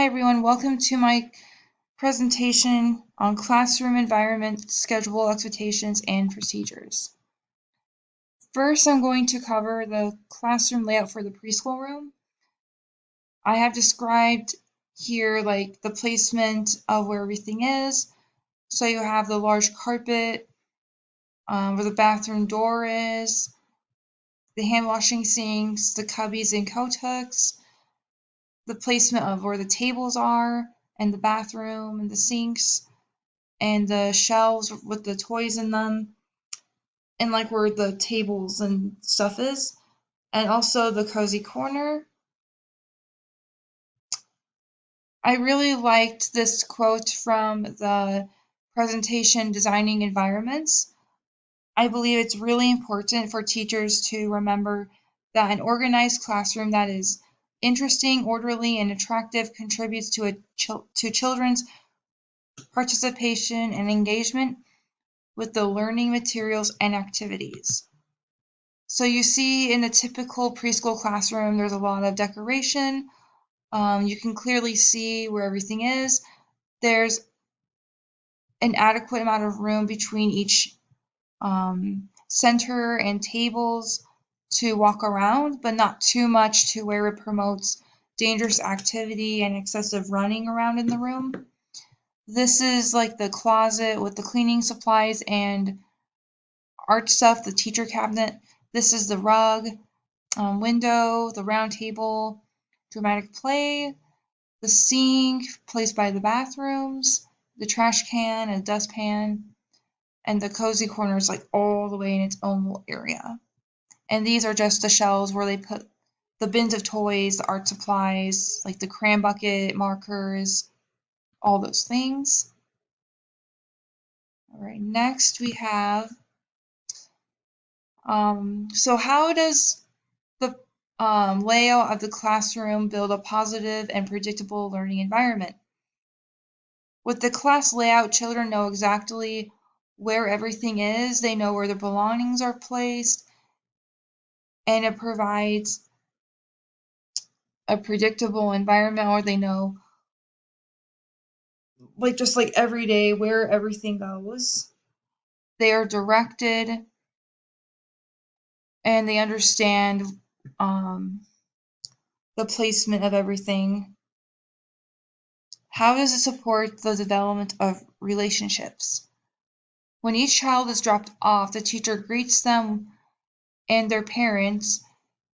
everyone, welcome to my presentation on classroom environment, schedule, expectations, and procedures. First, I'm going to cover the classroom layout for the preschool room. I have described here like the placement of where everything is. So you have the large carpet where the bathroom door is, the hand washing sinks, the cubbies and coat hooks, the placement of where the tables are, and the bathroom and the sinks, and the shelves with the toys in them, and like where the tables and stuff is, and also the cozy corner. I really liked this quote from the presentation Designing Environments. I believe it's really important for teachers to remember that an organized classroom that is interesting, orderly, and attractive contributes to children's participation and engagement with the learning materials and activities. So you see in a typical preschool classroom, there's a lot of decoration. You can clearly see where everything is. There's an adequate amount of room between each center and tables to walk around, but not too much to where it promotes dangerous activity and excessive running around in the room. This is like the closet with the cleaning supplies and art stuff, the teacher cabinet. This is the rug, window, the round table, dramatic play, the sink placed by the bathrooms, the trash can and dustpan, and the cozy corner is like all the way in its own little area. And these are just the shelves where they put the bins of toys, the art supplies, like the crayon bucket, markers, all those things. All right, next we have, so how does the layout of the classroom build a positive and predictable learning environment? With the class layout, children know exactly where everything is, they know where their belongings are placed, and it provides a predictable environment where they know, like just like every day, where everything goes. They are directed and they understand the placement of everything. How does it support the development of relationships? When each child is dropped off, the teacher greets them and their parents,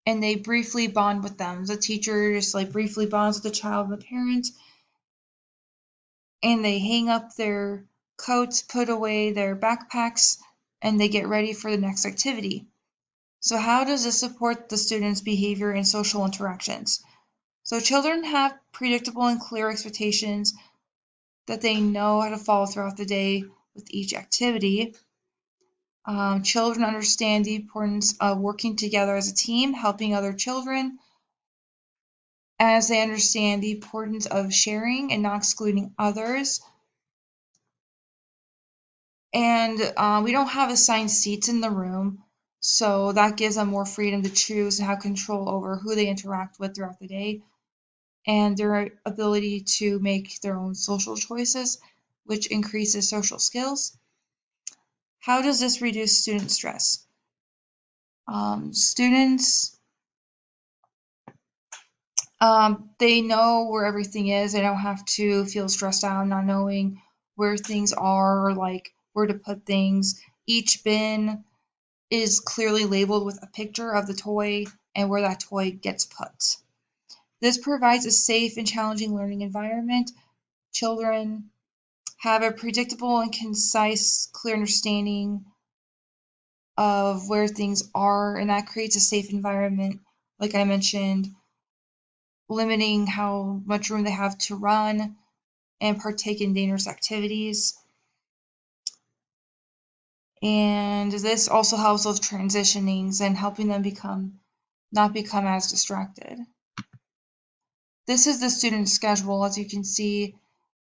and they briefly bond with them. The teacher just like briefly bonds with the child and the parent, and they hang up their coats, put away their backpacks, and they get ready for the next activity. So how does this support the students' behavior and social interactions? So children have predictable and clear expectations that they know how to follow throughout the day with each activity. Children understand the importance of working together as a team, helping other children, as they understand the importance of sharing and not excluding others. And we don't have assigned seats in the room, so that gives them more freedom to choose and have control over who they interact with throughout the day, and their ability to make their own social choices, which increases social skills. How does this reduce student stress? Students, they know where everything is. They don't have to feel stressed out not knowing where things are or like where to put things. Each bin is clearly labeled with a picture of the toy and where that toy gets put. This provides a safe and challenging learning environment. Children have a predictable and concise, clear understanding of where things are, and that creates a safe environment, like I mentioned, limiting how much room they have to run and partake in dangerous activities. And this also helps with transitionings and helping them not become as distracted. This is the student schedule. As you can see,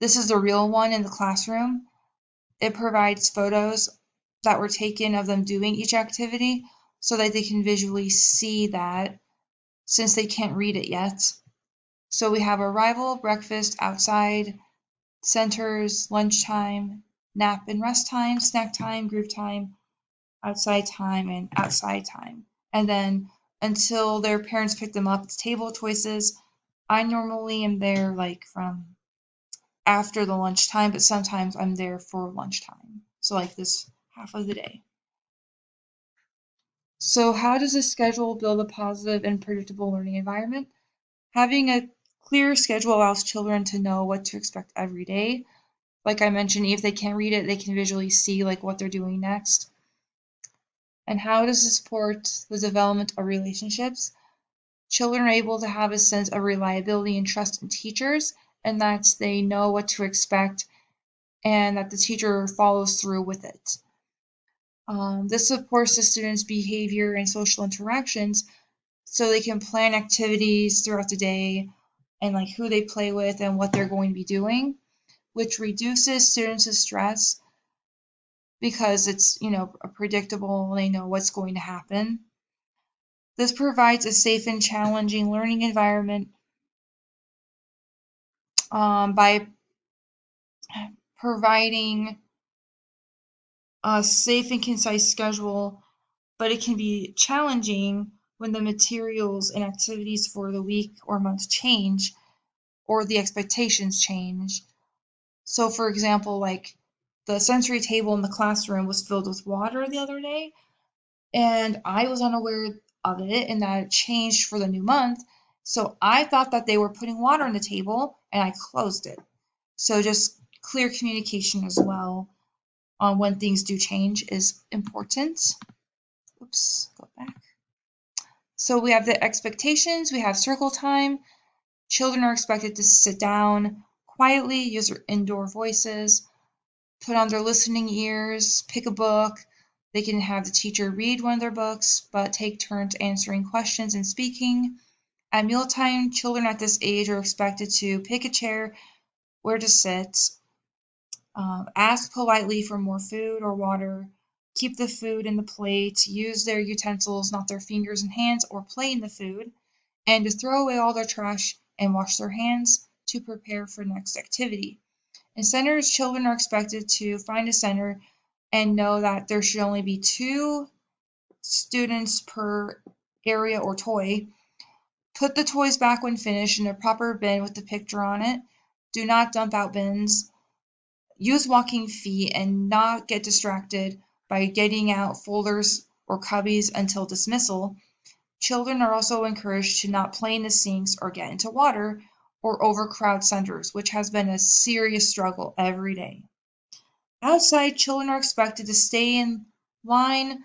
this is the real one in the classroom. It provides photos that were taken of them doing each activity so that they can visually see that, since they can't read it yet. So we have arrival, breakfast, outside, centers, lunchtime, nap and rest time, snack time, group time, outside time, and outside time. And then until their parents pick them up, it's table choices. I normally am there like from after the lunchtime, but sometimes I'm there for lunchtime. So like this half of the day. So how does a schedule build a positive and predictable learning environment? Having a clear schedule allows children to know what to expect every day. Like I mentioned, if they can't read it, they can visually see like what they're doing next. And how does it support the development of relationships? Children are able to have a sense of reliability and trust in teachers, and that they know what to expect and that the teacher follows through with it. This supports the students' behavior and social interactions so they can plan activities throughout the day and like who they play with and what they're going to be doing, which reduces students' stress because it's, predictable, they know what's going to happen. This provides a safe and challenging learning environment by providing a safe and concise schedule, but it can be challenging when the materials and activities for the week or month change or the expectations change. So, for example, like the sensory table in the classroom was filled with water the other day, and I was unaware of it and that it changed for the new month. So I thought that they were putting water on the table and I closed it. So just clear communication as well on when things do change is important. Oops, go back. So we have the expectations, we have circle time. Children are expected to sit down quietly, use their indoor voices, put on their listening ears, pick a book. They can have the teacher read one of their books, but take turns answering questions and speaking. At mealtime, children at this age are expected to pick a chair, where to sit, ask politely for more food or water, keep the food in the plate, use their utensils, not their fingers and hands, or play in the food, and to throw away all their trash and wash their hands to prepare for next activity. In centers, children are expected to find a center and know that there should only be 2 students per area or toy. Put the toys back when finished in a proper bin with the picture on it. Do not dump out bins. Use walking feet and not get distracted by getting out folders or cubbies until dismissal. Children are also encouraged to not play in the sinks or get into water or overcrowd centers, which has been a serious struggle every day. Outside, children are expected to stay in line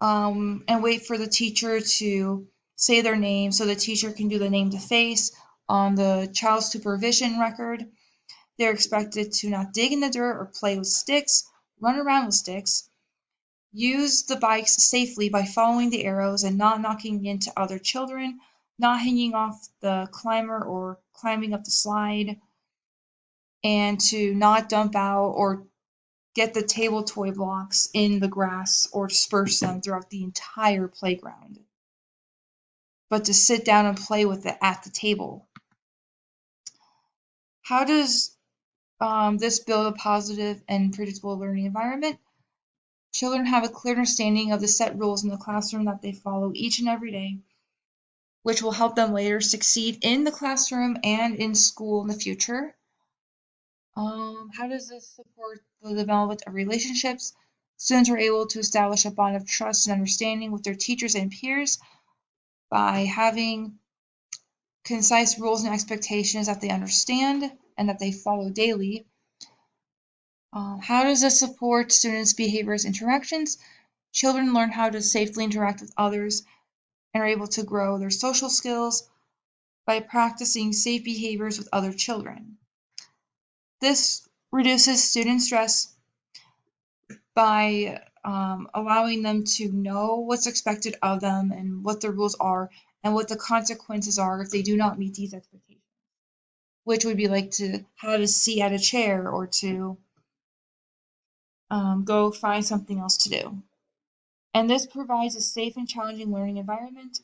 and wait for the teacher to say their name so the teacher can do the name to face on the child's supervision record. They're expected to not dig in the dirt or play with sticks, run around with sticks, use the bikes safely by following the arrows and not knocking into other children, not hanging off the climber or climbing up the slide, and to not dump out or get the table toy blocks in the grass or disperse them throughout the entire playground, but to sit down and play with it at the table. How does this build a positive and predictable learning environment? Children have a clear understanding of the set rules in the classroom that they follow each and every day, which will help them later succeed in the classroom and in school in the future. How does this support the development of relationships? Students are able to establish a bond of trust and understanding with their teachers and peers by having concise rules and expectations that they understand and that they follow daily. How does this support students' behaviors interactions? Children learn how to safely interact with others and are able to grow their social skills by practicing safe behaviors with other children. This reduces student stress by allowing them to know what's expected of them and what the rules are and what the consequences are if they do not meet these expectations, which would be like to have a seat at a chair or to go find something else to do. And this provides a safe and challenging learning environment.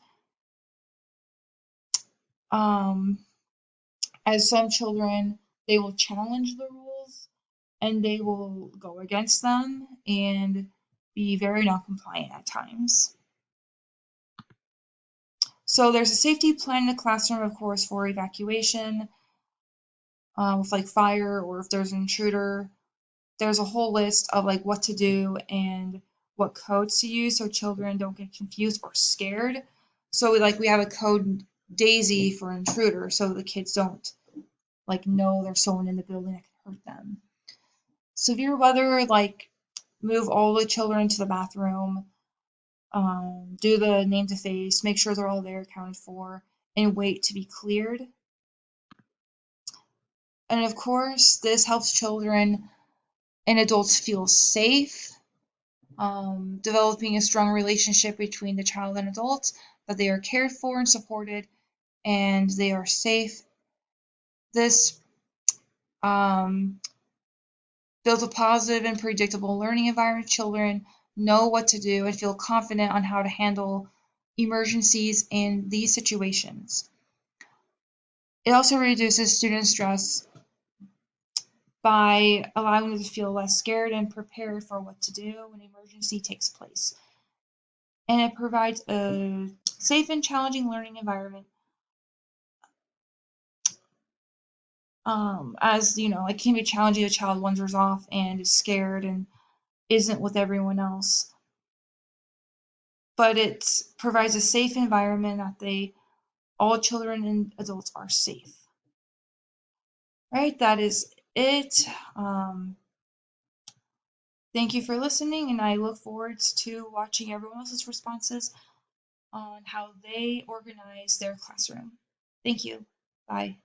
Um, as some children, they will challenge the rules and they will go against them and be very non-compliant at times. So there's a safety plan in the classroom, of course, for evacuation, with like fire or if there's an intruder. There's a whole list of like what to do and what codes to use so children don't get confused or scared. So we have a code Daisy for intruder so the kids don't like know there's someone in the building that can hurt them. Severe weather, like move all the children to the bathroom, do the name to face, make sure they're all there accounted for, and wait to be cleared. And of course, this helps children and adults feel safe, developing a strong relationship between the child and adult, that they are cared for and supported, and they are safe. This um, builds a positive and predictable learning environment. Children know what to do and feel confident on how to handle emergencies in these situations. It also reduces student stress by allowing them to feel less scared and prepared for what to do when an emergency takes place. And it provides a safe and challenging learning environment. As you know, it can be challenging. A child wanders off and is scared and isn't with everyone else. But it provides a safe environment that all children and adults are safe. Right, that is it. Thank you for listening, and I look forward to watching everyone else's responses on how they organize their classroom. Thank you. Bye.